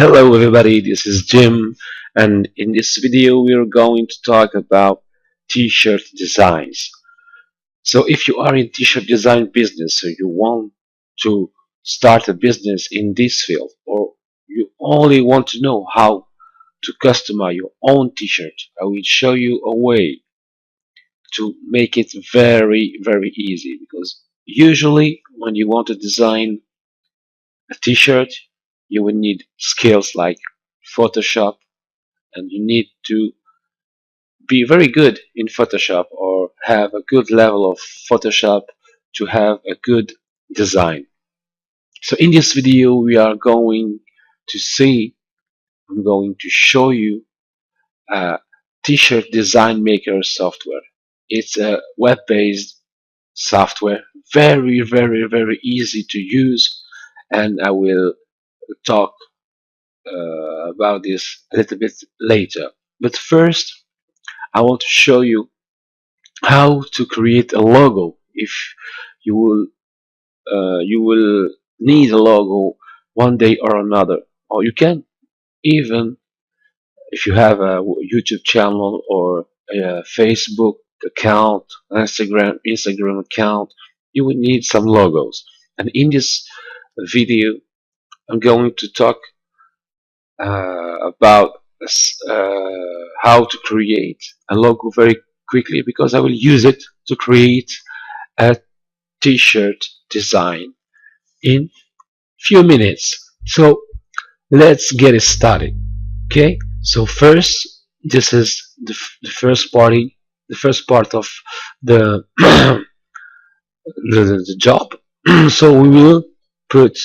Hello everybody, this is Jim, and in this video we are going to talk about t-shirt designs. So if you are in t-shirt design business, so you want to start a business in this field, or you only want to know how to customize your own t-shirt, I will show you a way to make it very easy, because usually when you want to design a t-shirt, you will need skills like Photoshop, and you need to be very good in Photoshop or have a good level of Photoshop to have a good design. So in this video we are going to see, I'm going to show you a t-shirt design maker software. It's a web-based software, very easy to use, and I will talk about this a little bit later. But first I want to show you how to create a logo. If you will need a logo one day or another, or you can even, if you have a YouTube channel or a Facebook account, Instagram account, you will need some logos. And in this video I'm going to talk about how to create a logo very quickly, because I will use it to create a t-shirt design in few minutes. So let's get it started. Okay, so first, this is the first part of the the job. So we will put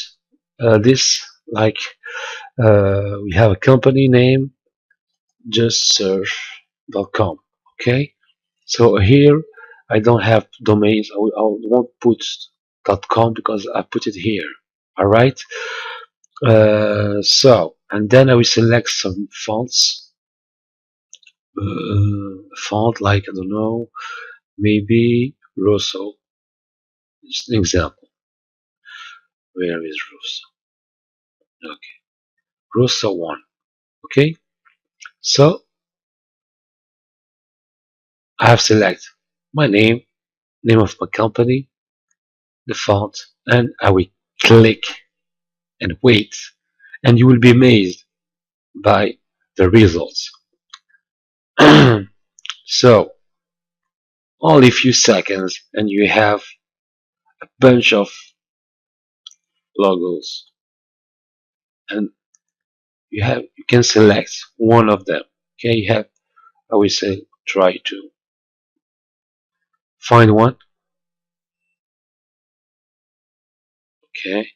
this like we have a company name, justsurf.com. Okay, so here I don't have domains. I won't put .com because I put it here. All right. So and then I will select some fonts. Font like, I don't know, maybe Rosso. Just an example. Where is Rosso? Okay, Rosso one. Okay. So I have select my name of my company, the font, and I will click and wait, and you will be amazed by the results. So only a few seconds and you have a bunch of logos, and you can select one of them. Okay, you have, I will say, try to find one. Okay,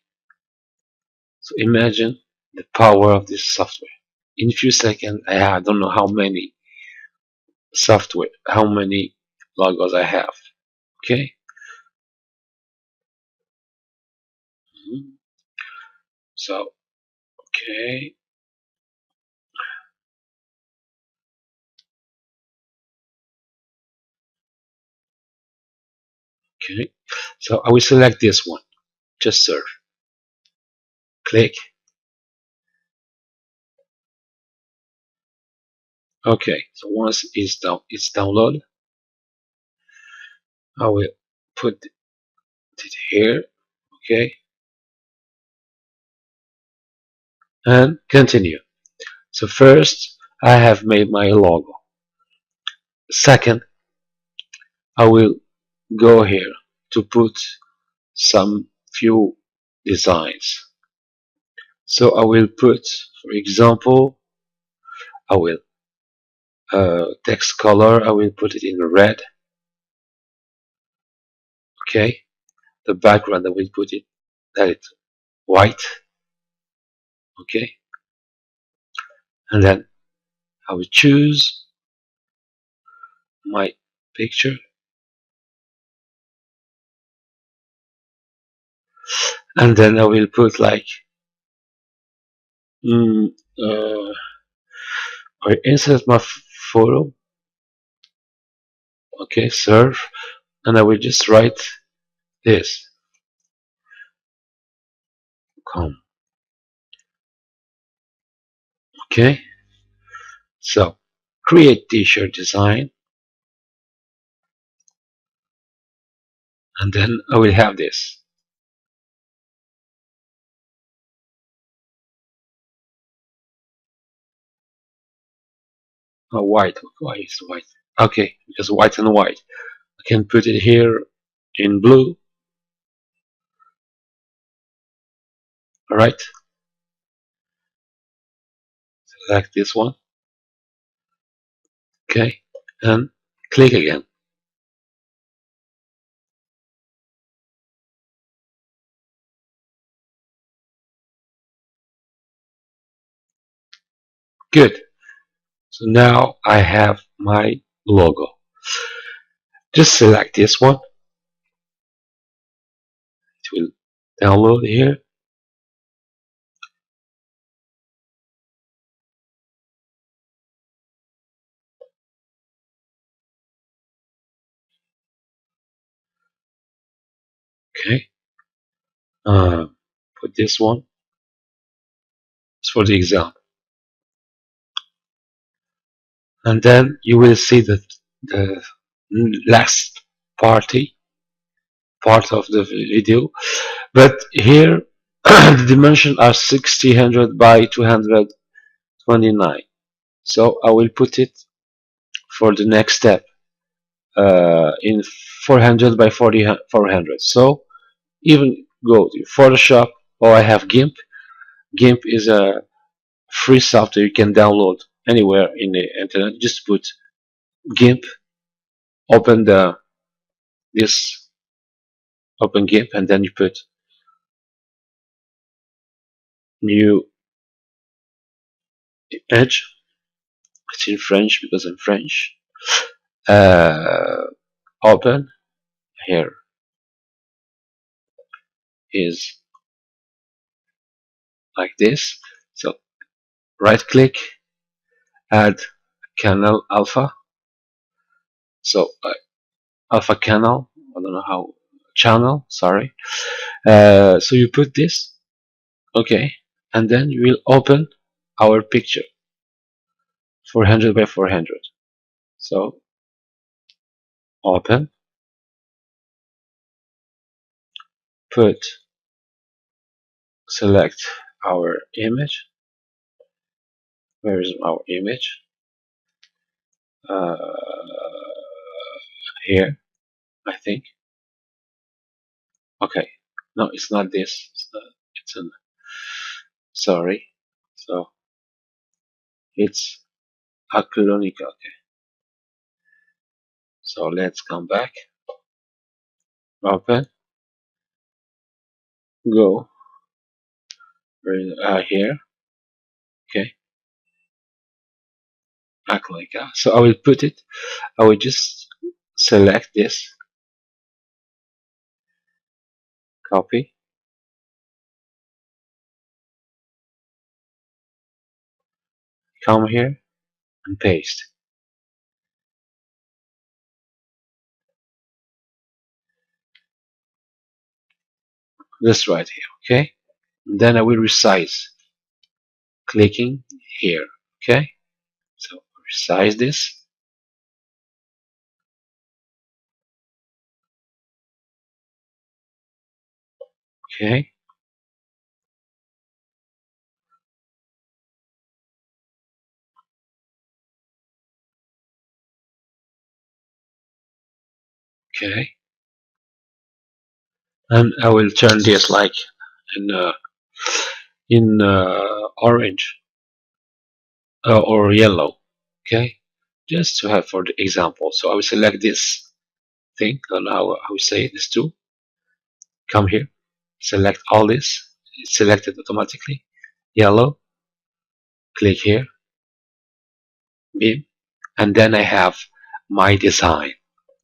so imagine the power of this software. In a few seconds I don't know how many logos I have. Okay. So okay, okay, so I will select this one, just serve, click. Okay, so once it's download, I will put it here. Okay, and continue. So first I have made my logo. Second, I will go here to put some few designs. So I will put, for example, I will text color, I will put it in red. Okay, the background I will put it that it's white. Okay, and then I will choose my picture, and then I will put like mm, uh, I insert my photo. Okay, serve, and I will just write this, come. Okay, so create t-shirt design, and then I will have this. Oh, white. Why is white? Okay, because white and white. I can put it here in blue. All right, select this one. Okay, and click again. Good. So now I have my logo. Just select this one. It will download here. Okay. Uh, put this one. It's for the exam. And then you will see that the last part of the video. But here the dimensions are 1600 by 229. So I will put it for the next step in 400 by 400. So even go to Photoshop, or I have GIMP. GIMP is a free software you can download anywhere in the internet. Just put GIMP, open the this open GIMP, and then you put new image. It's in French because I'm French. Uh, Open. Here is like this. So right click, add canal alpha. So alpha canal. I don't know how channel. Sorry. So you put this. Okay, and then you will open our picture 400 by 400. So open, put, select our image. Where is our image? Uh, Here, I think. Okay, no, it's not this. It's an. Sorry. So it's Acronica. Okay. So let's come back. Open. Go. Here. Okay. Acronica. So I will put it. I will just select this. Copy. Come here and paste. This right here. Okay. And then I will resize. Clicking here. Okay. So resize this. Okay. Okay. And I will turn this like in orange or yellow. Okay. Just to have for the example. So I will select this thing. I don't know how we say it, this tool. Come here. Select all this. It's selected automatically. Yellow. Click here. Beam. And then I have my design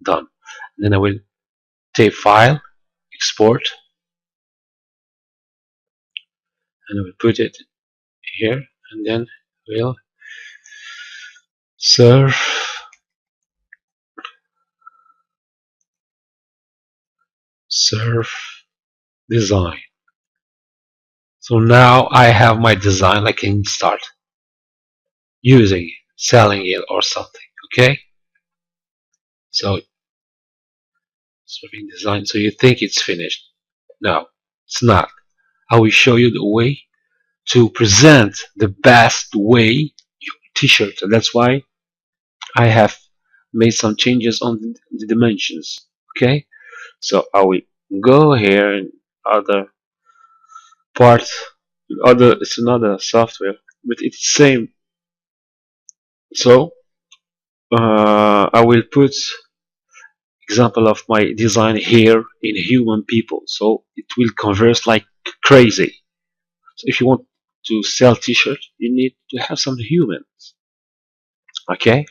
done. And then I will take file, export, and I will put it here, and then we'll serve design. So now I have my design. I can start. using it, selling it or something. Okay, so serving design. So you think it's finished? No, it's not. I will show you the way to present the best way your t-shirt, and that's why I have made some changes on the dimensions. Okay, so I will go here in other part, other, it's another software, but it's the same. So I will put example of my design here in human people, so it will converse like crazy. So if you want to sell t-shirt, you need to have some humans. Okay,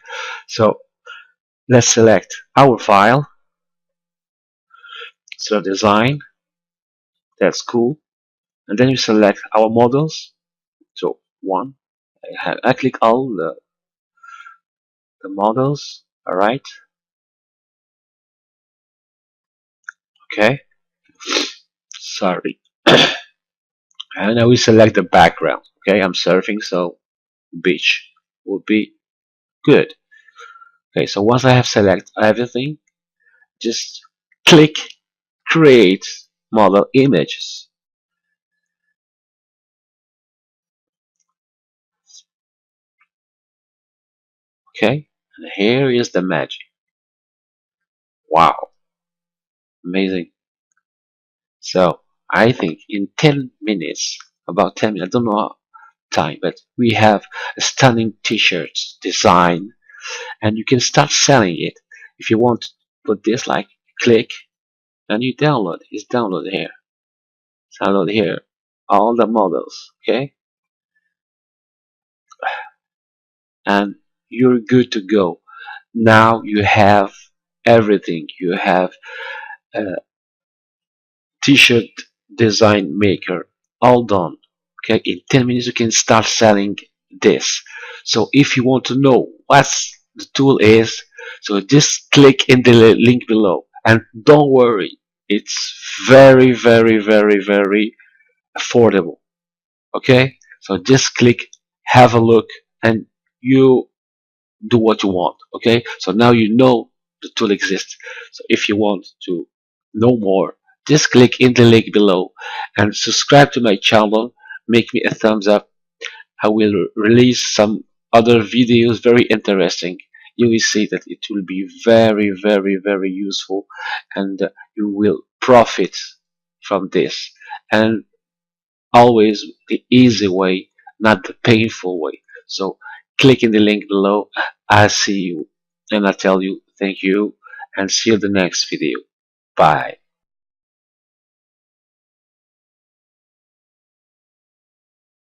so let's select our file. So design, that's cool, and then you select our models. So one, I click all the models. All right, okay, sorry. And I will select the background. Okay, I'm surfing, so beach would be good. Okay, so once I have selected everything, just click create model images. Okay, and here is the magic. Wow, amazing. So I think in 10 minutes, about 10 minutes, I don't know how time, but we have a stunning t-shirt design, and you can start selling it. If you want to put this, like, click and you download. It's download here. Download here. All the models, okay? And you're good to go. Now you have everything. You have a t-shirt design maker all done. Okay, in 10 minutes you can start selling this. So if you want to know what the tool is, so just click in the link below, and don't worry, it's very, very, very, very affordable. Okay, so just click, have a look, and you do what you want. Okay, so now you know the tool exists. So if you want to know more, just click in the link below and subscribe to my channel. Make me a thumbs up. I will release some other videos very interesting. You will see that it will be very, very, very useful, and you will profit from this. And always the easy way, not the painful way. So click in the link below. I'll see you, and I tell you thank you, and see you in the next video. Bye.